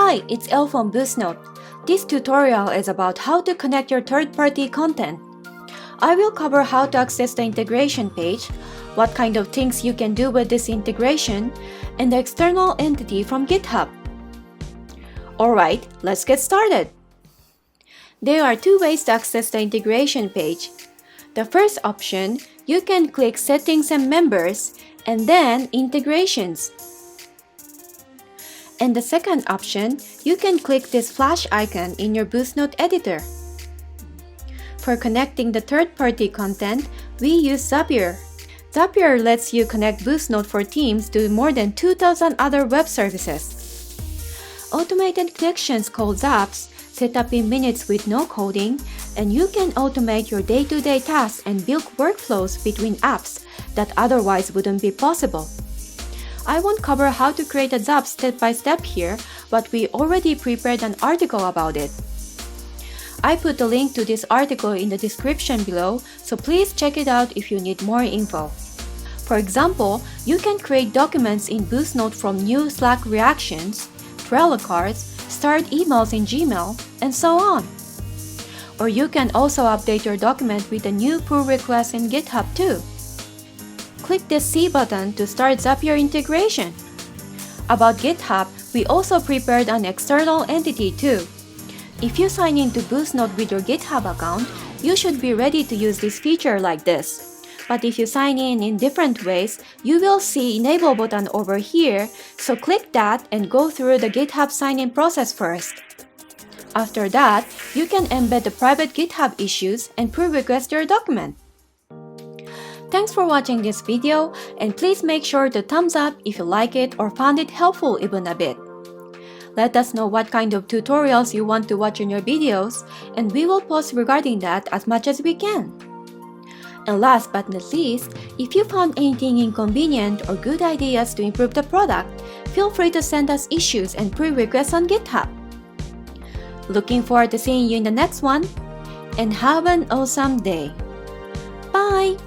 Hi, it's Elle from BoostNote. This tutorial is about how to connect your third-party content. I will cover how to access the integration page, what kind of things you can do with this integration, and the external entity from GitHub. Alright, let's get started. There are two ways to access the integration page. The first option, you can click Settings and Members, and then Integrations. And the second option, you can click this flash icon in your BoostNote editor. For connecting the third-party content, we use Zapier. Zapier lets you connect BoostNote for Teams to more than 2,000 other web services. Automated connections called Zaps set up in minutes with no coding, and you can automate your day-to-day tasks and build workflows between apps that otherwise wouldn't be possible. I won't cover how to create a Zap step by step here, but we already prepared an article about it. I put a link to this article in the description below, so please check it out if you need more info. For example, you can create documents in BoostNote from new Slack reactions, Trello cards, start emails in Gmail, and so on. Or you can also update your document with a new pull request in GitHub too. Click the C button to start Zapier integration. About GitHub, we also prepared an external entity too. If you sign in to BoostNote with your GitHub account, you should be ready to use this feature like this. But if you sign in different ways, you will see Enable button over here, so click that and go through the GitHub sign-in process first. After that, you can embed the private GitHub issues and pull request your document. Thanks for watching this video, and please make sure to thumbs up if you like it or found it helpful even a bit. Let us know what kind of tutorials you want to watch in your videos, and we will post regarding that as much as we can. And last but not least, if you found anything inconvenient or good ideas to improve the product, feel free to send us issues and pull requests on GitHub. Looking forward to seeing you in the next one, and have an awesome day. Bye!